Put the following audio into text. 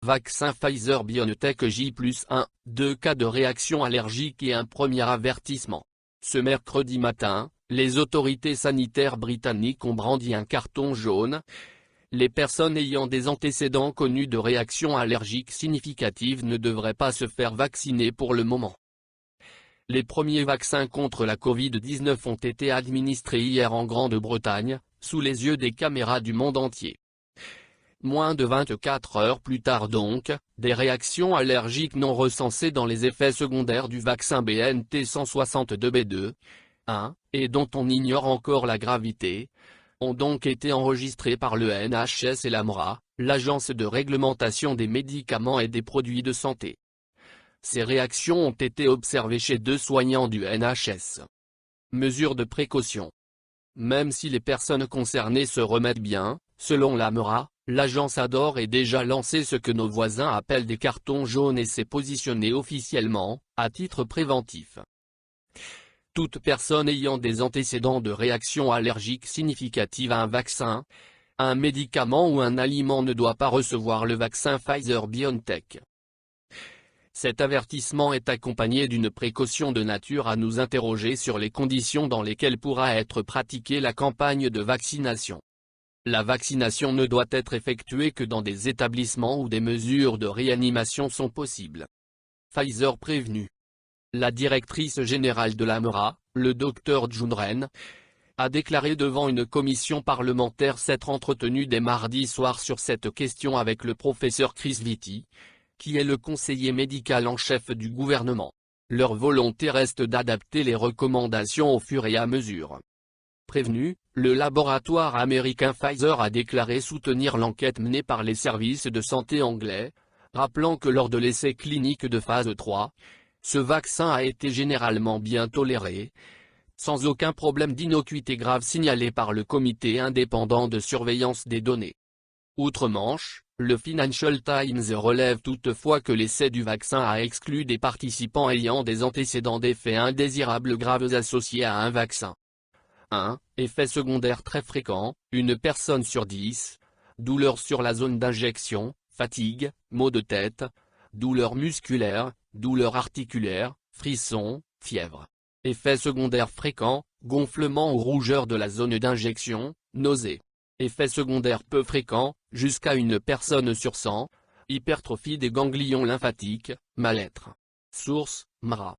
Vaccin Pfizer-BioNTech J+1, 2 cas de réaction allergique et un premier avertissement. Ce mercredi matin, les autorités sanitaires britanniques ont brandi un carton jaune. Les personnes ayant des antécédents connus de réactions allergiques significatives ne devraient pas se faire vacciner pour le moment. Les premiers vaccins contre la Covid-19 ont été administrés hier en Grande-Bretagne, sous les yeux des caméras du monde entier. Moins de 24 heures plus tard donc, des réactions allergiques non recensées dans les effets secondaires du vaccin BNT162b2, et dont on ignore encore la gravité, ont donc été enregistrées par le NHS et l'AMRA, l'Agence de réglementation des médicaments et des produits de santé. Ces réactions ont été observées chez 2 soignants du NHS. Mesure de précaution. Même si les personnes concernées se remettent bien, selon l'AMRA, l'agence a d'ores et déjà lancé ce que nos voisins appellent des cartons jaunes et s'est positionnée officiellement, à titre préventif. Toute personne ayant des antécédents de réaction allergique significative à un vaccin, un médicament ou un aliment ne doit pas recevoir le vaccin Pfizer-BioNTech. Cet avertissement est accompagné d'une précaution de nature à nous interroger sur les conditions dans lesquelles pourra être pratiquée la campagne de vaccination. La vaccination ne doit être effectuée que dans des établissements où des mesures de réanimation sont possibles. Pfizer prévenu. La directrice générale de l'AMRA, le Dr June Wren, a déclaré devant une commission parlementaire s'être entretenue dès mardi soir sur cette question avec le professeur Chris Whitty, qui est le conseiller médical en chef du gouvernement. Leur volonté reste d'adapter les recommandations au fur et à mesure. Prévenu, le laboratoire américain Pfizer a déclaré soutenir l'enquête menée par les services de santé anglais, rappelant que lors de l'essai clinique de phase 3, ce vaccin a été généralement bien toléré, sans aucun problème d'innocuité grave signalé par le comité indépendant de surveillance des données. Outre-Manche, le Financial Times relève toutefois que l'essai du vaccin a exclu des participants ayant des antécédents d'effets indésirables graves associés à un vaccin. Effet secondaire très fréquent, 1 personne sur 10, douleur sur la zone d'injection, fatigue, maux de tête, douleurs musculaires, douleurs articulaires, frissons, fièvre. Effet secondaire fréquent, gonflement ou rougeur de la zone d'injection, nausées. Effet secondaire peu fréquent, jusqu'à 1 personne sur 100, hypertrophie des ganglions lymphatiques, mal-être. Source, MRA.